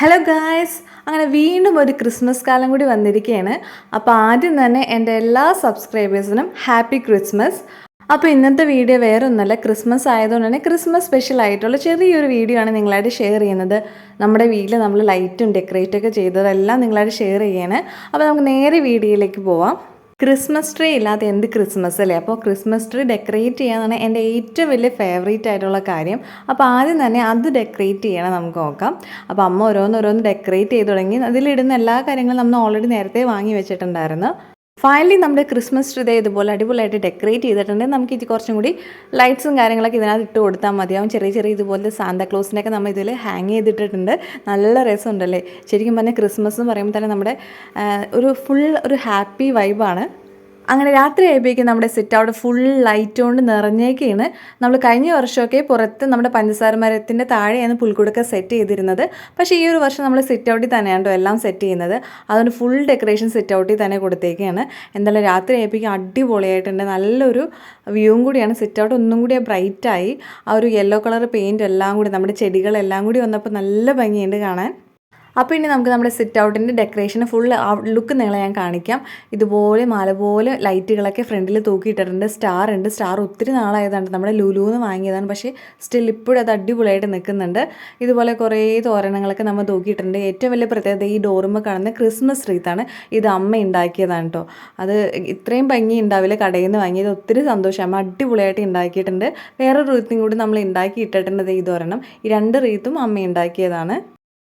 Hello guys, അങ്ങനെ വീണ്ടും ഒരു ക്രിസ്മസ് കാലം കൂടി വന്നിരിക്കുകയാണ്. അപ്പോൾ ആദ്യം തന്നെ എൻ്റെ എല്ലാ സബ്സ്ക്രൈബേഴ്സിനും ഹാപ്പി ക്രിസ്മസ്. അപ്പോൾ ഇന്നത്തെ വീഡിയോ വേറെ ഒന്നല്ല, ക്രിസ്മസ് ആയതുകൊണ്ട് തന്നെ ക്രിസ്മസ് സ്പെഷ്യൽ ആയിട്ടുള്ള ചെറിയൊരു വീഡിയോ ആണ് നിങ്ങളായിട്ട് ഷെയർ ചെയ്യുന്നത്. നമ്മുടെ വീട്ടിൽ നമ്മൾ ലൈറ്റും ഡെക്കറേറ്റൊക്കെ ചെയ്തതെല്ലാം നിങ്ങളായിട്ട് ഷെയർ ചെയ്യാണ്. അപ്പോൾ നമുക്ക് നേരെ വീഡിയോയിലേക്ക് പോവാം. ക്രിസ്മസ് ട്രീ ഇല്ലാതെ എന്ത് ക്രിസ്മസ് അല്ലേ? അപ്പോൾ ക്രിസ്മസ് ട്രീ ഡെക്കറേറ്റ് ചെയ്യാനാണ് എൻ്റെ ഏറ്റവും വലിയ ഫേവറേറ്റ് ആയിട്ടുള്ള കാര്യം. അപ്പോൾ ആദ്യം തന്നെ അത് ഡെക്കറേറ്റ് ചെയ്യണം നമുക്ക് നോക്കാം. അപ്പോൾ അമ്മ ഓരോന്നോരോന്ന് ഡെക്കറേറ്റ് ചെയ്ത് തുടങ്ങി. അതിലിടുന്ന എല്ലാ കാര്യങ്ങളും നമ്മൾ ഓൾറെഡി നേരത്തെ വാങ്ങി വെച്ചിട്ടുണ്ടായിരുന്നു. ഫൈനലി നമ്മുടെ ക്രിസ്മസ് ട്രീ ഇതുപോലെ അടിപൊളിയായിട്ട് ഡെക്കറേറ്റ് ചെയ്തിട്ടുണ്ട്. നമുക്ക് ഇത് കുറച്ചും കൂടി ലൈറ്റ്സും കാര്യങ്ങളൊക്കെ ഇതിനകത്ത് ഇട്ട് കൊടുത്താൽ മതിയാവും. ചെറിയ ചെറിയ ഇതുപോലത്തെ സാന്താക്ലോസിനെയൊക്കെ നമ്മൾ ഇതിൽ ഹാങ് ചെയ്തിട്ടിട്ടുണ്ട്. നല്ല രസമുണ്ടല്ലേ? ശരിക്കും പറഞ്ഞാൽ ക്രിസ്മസ് എന്ന് പറയുമ്പോൾ തന്നെ നമ്മുടെ ഒരു ഹാപ്പി വൈബാണ്. അങ്ങനെ രാത്രി ആയപ്പോഴേക്കും നമ്മുടെ സെറ്റ് അവിടെ ഫുൾ ലൈറ്റ് കൊണ്ട് നിറഞ്ഞേക്കാണ്. നമ്മൾ കഴിഞ്ഞ വർഷമൊക്കെ പുറത്ത് നമ്മുടെ പഞ്ചസാര മരത്തിൻ്റെ താഴെയാണ് പുൽക്കൂടൊക്കെ സെറ്റ് ചെയ്തിരുന്നത്. പക്ഷേ ഈ ഒരു വർഷം നമ്മൾ സെറ്റ് ഔട്ടിൽ തന്നെയാണ് എല്ലാം സെറ്റ് ചെയ്യുന്നത്. അതുകൊണ്ട് ഫുൾ ഡെക്കറേഷൻ സെറ്റ് ഔട്ടിൽ തന്നെ കൊടുത്തേക്കാണ്. എന്തായാലും രാത്രി ആയപ്പോഴേക്കും അടിപൊളിയായിട്ടുണ്ട്. നല്ലൊരു വ്യൂവും കൂടിയാണ്. സെറ്റ് ഔട്ട് ഒന്നും കൂടി ബ്രൈറ്റായി. ആ ഒരു യെല്ലോ കളർ പെയിൻറ്റ് എല്ലാം കൂടി നമ്മുടെ ചെടികളെല്ലാം കൂടി വന്നപ്പോൾ നല്ല ഭംഗിയുണ്ട് കാണാൻ. അപ്പോൾ ഇനി നമുക്ക് നമ്മുടെ സിറ്റ് ഔട്ടിൻ്റെ ഡെക്കറേഷന് ഫുൾ ലുക്ക് നിങ്ങളെ ഞാൻ കാണിക്കാം. ഇതുപോലെ മാല പോലെ ലൈറ്റുകളൊക്കെ ഫ്രണ്ടിൽ തൂക്കിയിട്ടിട്ടുണ്ട്. സ്റ്റാർ ഉണ്ട്. സ്റ്റാർ ഒത്തിരി നാളായതാണ്, നമ്മുടെ ലുലുന്ന് വാങ്ങിയതാണ്. പക്ഷേ സ്റ്റിൽ ഇപ്പോഴും അത് അടിപൊളിയായിട്ട് നിൽക്കുന്നുണ്ട്. ഇതുപോലെ കുറേ തോരണങ്ങളൊക്കെ നമ്മൾ തൂക്കിയിട്ടുണ്ട്. ഏറ്റവും വലിയ പ്രത്യേകത ഈ ഡോറുമ്പോൾ കാണുന്ന ക്രിസ്മസ് റീത്താണ്. ഇത് അമ്മ ഉണ്ടാക്കിയതാണ് കേട്ടോ. അത് ഇത്രയും ഭംഗി ഉണ്ടാവില്ല കടയിൽ നിന്ന് വാങ്ങിയത്. ഒത്തിരി സന്തോഷം. അമ്മ അടിപൊളിയായിട്ട് ഉണ്ടാക്കിയിട്ടുണ്ട്. വേറൊരു റീത്തും കൂടി നമ്മൾ ഉണ്ടാക്കി ഇട്ടിട്ടുണ്ട്. ഈ തോരണം ഈ 2 റീത്തും അമ്മ ഉണ്ടാക്കിയതാണ്.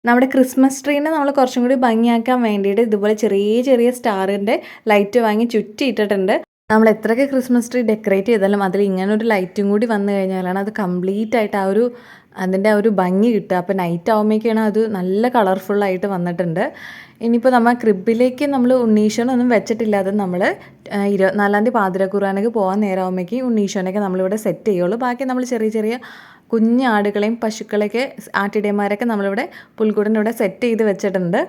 നമ്മുടെ ക്രിസ്മസ് ട്രീനെ നമ്മൾ കുറച്ചും കൂടി ഭംഗിയാക്കാൻ വേണ്ടിയിട്ട് ഇതുപോലെ ചെറിയ ചെറിയ സ്റ്റാറിൻ്റെ ലൈറ്റ് വാങ്ങി ചുറ്റിയിട്ടിട്ടുണ്ട്. നമ്മൾ എത്രയൊക്കെ ക്രിസ്മസ് ട്രീ ഡെക്കറേറ്റ് ചെയ്താലും അതിൽ ഇങ്ങനെ ഒരു ലൈറ്റും കൂടി വന്നു കഴിഞ്ഞാലാണ് അത് കംപ്ലീറ്റ് ആയിട്ട് അതിൻ്റെ ഒരു ഭംഗി കിട്ടുക. അപ്പോൾ നൈറ്റ് ആകുമ്പോഴേക്കാണ് അത് നല്ല കളർഫുള്ളായിട്ട് വന്നിട്ടുണ്ട്. ഇനിയിപ്പോൾ നമ്മൾ ക്രിബിലേക്ക് നമ്മൾ ഉണ്ണീഷനൊന്നും വെച്ചിട്ടില്ല. അത് നമ്മൾ 24-ാം തീയതി പാതിര കുർബാനയ്ക്ക് പോകാൻ നേരമാകുമ്പോഴേക്കും ഉണ്ണീഷനൊക്കെ നമ്മളിവിടെ സെറ്റ് ചെയ്യുള്ളൂ. ബാക്കി നമ്മൾ ചെറിയ ചെറിയ കുഞ്ഞ് ആടുകളെയും പശുക്കളെയൊക്കെ ആട്ടിടയന്മാരൊക്കെ നമ്മളിവിടെ പുൽക്കൂടിൻ്റെ ഇവിടെ സെറ്റ് ചെയ്ത് വെച്ചിട്ടുണ്ട്.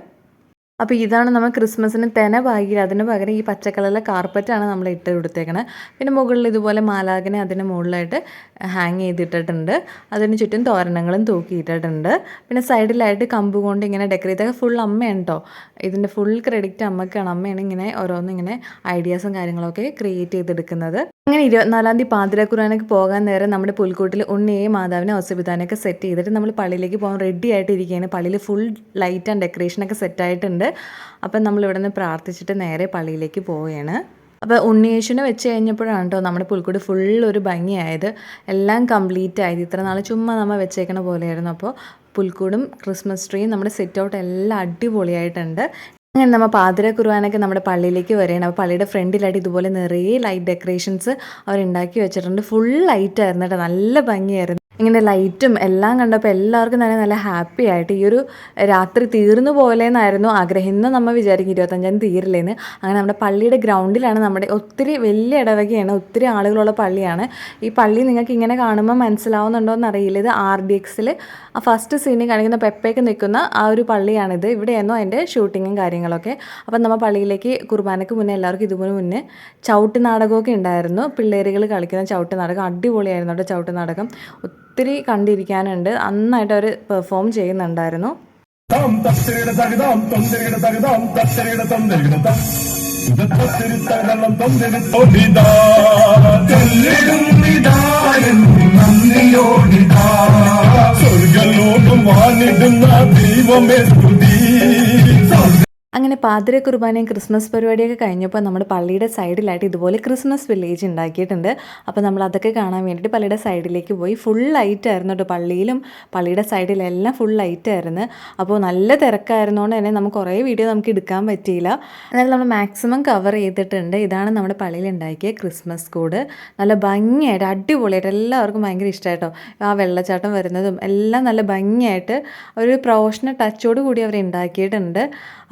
അപ്പോൾ ഇതാണ് നമ്മൾ ക്രിസ്മസിന് തെന പാകിയത്. അതിന് പകരം ഈ പച്ചക്കളറിലെ കാർപ്പറ്റാണ് നമ്മൾ ഇട്ട് കൊടുത്തേക്കണത്. പിന്നെ മുകളിൽ ഇതുപോലെ മാലാഖനെ അതിന് മുകളിലായിട്ട് ഹാങ് ചെയ്തിട്ടിട്ടുണ്ട്. അതിന് ചുറ്റും തോരണങ്ങളും തൂക്കിയിട്ടിട്ടുണ്ട്. പിന്നെ സൈഡിലായിട്ട് കമ്പ് കൊണ്ട് ഇങ്ങനെ ഡെക്കറേറ്റ് ചെയ്ത് ഫുൾ അമ്മയാണ് കേട്ടോ. ഇതിൻ്റെ ഫുൾ ക്രെഡിറ്റ് അമ്മയ്ക്കാണ്. അമ്മയാണ് ഇങ്ങനെ ഓരോന്നിങ്ങനെ ഐഡിയാസും കാര്യങ്ങളൊക്കെ ക്രിയേറ്റ് ചെയ്തെടുക്കുന്നത്. അങ്ങനെ 24-ാം തീയതി പാതിര കുർബാനയ്ക്ക് പോകാൻ നേരം നമ്മുടെ പുൽക്കൂട്ടിൽ ഉണ്ണിയെയും മാതാവിനെ ഔസപിതാനെയൊക്കെ സെറ്റ് ചെയ്തിട്ട് നമ്മൾ പള്ളിയിലേക്ക് പോകാൻ റെഡി ആയിട്ടിരിക്കുകയാണ്. പള്ളിയിൽ ഫുൾ ലൈറ്റ് ആൻഡ് ഡെക്കറേഷനൊക്കെ സെറ്റായിട്ടുണ്ട്. അപ്പം നമ്മളിവിടെ നിന്ന് പ്രാർത്ഥിച്ചിട്ട് നേരെ പള്ളിയിലേക്ക് പോവുകയാണ്. അപ്പോൾ ഉണ്ണിയേശുവിനെ വെച്ച് കഴിഞ്ഞപ്പോഴാണ് കേട്ടോ നമ്മുടെ പുൽക്കൂട് ഫുൾ ഒരു ഭംഗിയായത്. എല്ലാം കംപ്ലീറ്റ് ആയത്. ഇത്ര നാൾ ചുമ്മാ നമ്മൾ വെച്ചേക്കണ പോലെയായിരുന്നു. അപ്പോൾ പുൽക്കൂടും ക്രിസ്മസ് ട്രീയും നമ്മുടെ സെറ്റ് ഔട്ട് എല്ലാം അടിപൊളിയായിട്ടുണ്ട്. അങ്ങനെ നമ്മൾ പാതിര കുർബാനയ്ക്ക് നമ്മുടെ പള്ളിയിലേക്ക് വരികയാണ്. അപ്പോൾ പള്ളിയുടെ ഫ്രണ്ടിലായിട്ട് ഇതുപോലെ നിറയെ ലൈറ്റ് ഡെക്കറേഷൻസ് അവരുണ്ടാക്കി വെച്ചിട്ടുണ്ട്. ഫുൾ ലൈറ്റ് ആയിരുന്നു കേട്ടോ. നല്ല ഭംഗിയായിരുന്നു. ഇങ്ങനെ ലൈറ്റും എല്ലാം കണ്ടപ്പോൾ എല്ലാവർക്കും തന്നെ നല്ല ഹാപ്പി ആയിട്ട് ഈ ഒരു രാത്രി തീർന്നു പോലെന്നായിരുന്നു ആഗ്രഹം. ഇന്ന് നമ്മൾ വിചാരിക്കും 25-ാം തീയതി തീരില്ലേന്ന്. അങ്ങനെ നമ്മുടെ പള്ളിയുടെ ഗ്രൗണ്ടിലാണ് നമ്മുടെ ഒത്തിരി വലിയ ഇടവകയാണ്, ഒത്തിരി ആളുകളുള്ള പള്ളിയാണ്. ഈ പള്ളി നിങ്ങൾക്ക് ഇങ്ങനെ കാണുമ്പോൾ മനസ്സിലാവുന്നുണ്ടോ എന്നറിയില്ല. ഇത് RDXൽ ഫസ്റ്റ് സീനിൽ കാണിക്കുന്ന പെപ്പയൊക്കെ നിൽക്കുന്ന ആ ഒരു പള്ളിയാണിത്. ഇവിടെയായിരുന്നു അതിൻ്റെ ഷൂട്ടിങ്ങും കാര്യങ്ങളൊക്കെ. അപ്പം നമ്മൾ പള്ളിയിലേക്ക് കുർബാനയ്ക്ക് മുന്നേ എല്ലാവർക്കും ഇതുപോലെ മുന്നേ ചവിട്ട് നാടകമൊക്കെ ഉണ്ടായിരുന്നു. പിള്ളേരുകൾ കളിക്കുന്ന ചവിട്ട് നാടകം അടിപൊളിയായിരുന്നു കേട്ടോ. ചവിട്ട് നാടകം ഒത്തിരി കണ്ടിരിക്കാനുണ്ട്. നന്നായിട്ട് അവർ പെർഫോം ചെയ്യുന്നുണ്ടായിരുന്നു. സ്വർഗലോകം വാണിടുന്ന ദൈവമേ സ്തുതി. അങ്ങനെ പാതിര കുർബാനയും ക്രിസ്മസ് പരിപാടിയൊക്കെ കഴിഞ്ഞപ്പോൾ നമ്മുടെ പള്ളിയുടെ സൈഡിലായിട്ട് ഇതുപോലെ ക്രിസ്മസ് വില്ലേജ് ഉണ്ടാക്കിയിട്ടുണ്ട്. അപ്പോൾ നമ്മൾ അതൊക്കെ കാണാൻ വേണ്ടിയിട്ട് പള്ളിയുടെ സൈഡിലേക്ക് പോയി. ഫുൾ ലൈറ്റായിരുന്നു കേട്ടോ. പള്ളിയിലും പള്ളിയുടെ സൈഡിലെല്ലാം ഫുൾ ലൈറ്റായിരുന്നു. അപ്പോൾ നല്ല തിരക്കായിരുന്നതുകൊണ്ട് തന്നെ നമുക്ക് കുറേ വീഡിയോ നമുക്ക് എടുക്കാൻ പറ്റിയില്ല. എന്നാലും നമ്മൾ മാക്സിമം കവർ ചെയ്തിട്ടുണ്ട്. ഇതാണ് നമ്മുടെ പള്ളിയിൽ ഉണ്ടാക്കിയ ക്രിസ്മസ് കൂട്. നല്ല ഭംഗിയായിട്ട് അടിപൊളിയായിട്ട് എല്ലാവർക്കും ഭയങ്കര ഇഷ്ടമായിട്ടോ. ആ വെള്ളച്ചാട്ടം വരുന്നതും എല്ലാം നല്ല ഭംഗിയായിട്ട് ഒരു പ്രൊഫഷണൽ ടച്ചോട് കൂടി അവർ ഉണ്ടാക്കിയിട്ടുണ്ട്.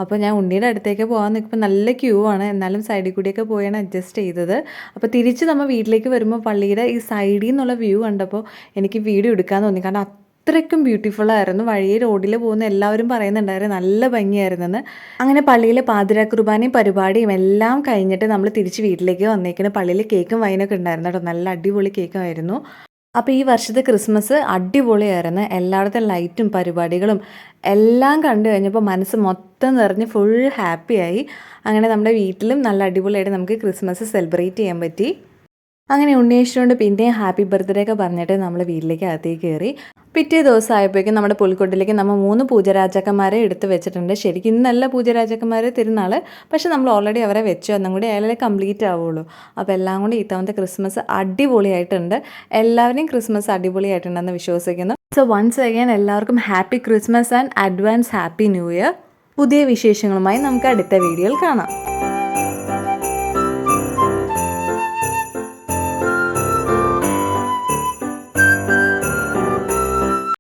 അപ്പോൾ ഞാൻ ഉണ്ണിയുടെ അടുത്തേക്ക് പോകാൻ നിൽക്കുമ്പോൾ നല്ല ക്യൂ ആണ്. എന്നാലും സൈഡിൽ കൂടിയൊക്കെ പോയാണ് അഡ്ജസ്റ്റ് ചെയ്തത്. അപ്പോൾ തിരിച്ച് നമ്മൾ വീട്ടിലേക്ക് വരുമ്പോൾ പള്ളിയുടെ ഈ സൈഡിൽ നിന്നുള്ള വ്യൂ കണ്ടപ്പോൾ എനിക്ക് വീഡിയോ എടുക്കാൻ തോന്നി. കാരണം അത്രയ്ക്കും ബ്യൂട്ടിഫുൾ ആയിരുന്നു. വഴിയെ റോഡിൽ പോകുന്ന എല്ലാവരും പറയുന്നുണ്ടായിരുന്നു നല്ല ഭംഗിയായിരുന്നെന്ന്. അങ്ങനെ പള്ളിയിലെ പാതിര കുർബാനയും പരിപാടിയും എല്ലാം കഴിഞ്ഞിട്ട് നമ്മൾ തിരിച്ച് വീട്ടിലേക്ക് വന്നേക്കുന്നത്. പള്ളിയിൽ കേക്കും വൈനൊക്കെ ഉണ്ടായിരുന്നു കേട്ടോ. നല്ല അടിപൊളി കേക്കുമായിരുന്നു. അപ്പോൾ ഈ വർഷത്തെ ക്രിസ്മസ് അടിപൊളിയായിരുന്നു. എല്ലായിടത്തും ലൈറ്റും പരിപാടികളും എല്ലാം കണ്ടു കഴിഞ്ഞപ്പോൾ മനസ്സ് മൊത്തം നിറഞ്ഞ് ഫുൾ ഹാപ്പിയായി. അങ്ങനെ നമ്മുടെ വീട്ടിലും നല്ല അടിപൊളിയായിട്ട് നമുക്ക് ക്രിസ്മസ് സെലിബ്രേറ്റ് ചെയ്യാൻ പറ്റി. അങ്ങനെ ഉണ്ണിയേശുകൊണ്ട് പിന്നെയും ഹാപ്പി ബർത്ത്ഡേ ഒക്കെ പറഞ്ഞിട്ട് നമ്മൾ വീട്ടിലേക്ക് അകത്തേക്ക് കയറി. പിറ്റേ ദിവസം ആയപ്പോഴേക്കും നമ്മുടെ പുൽക്കൂട്ടിലേക്ക് നമ്മൾ 3 പൂജരാജാക്കന്മാരെ എടുത്ത് വെച്ചിട്ടുണ്ട്. ശരിക്കും ഇന്നല്ല പൂജരാജാക്കന്മാർ തിരുനാൾ, പക്ഷെ നമ്മൾ ഓൾറെഡി അവരെ വെച്ചു, അന്നും കൂടി അയാളെ കംപ്ലീറ്റ് ആവുള്ളൂ. അപ്പോൾ എല്ലാം കൂടി ഇത്തവണത്തെ ക്രിസ്മസ് അടിപൊളിയായിട്ടുണ്ട്. എല്ലാവരെയും ക്രിസ്മസ് അടിപൊളിയായിട്ടുണ്ടെന്ന് വിശ്വസിക്കുന്നു. സോ വൺസ് അഗൈൻ എല്ലാവർക്കും happy Christmas and advance happy new year. പുതിയ വിശേഷങ്ങളുമായി നമുക്ക് അടുത്ത വീഡിയോയിൽ കാണാം.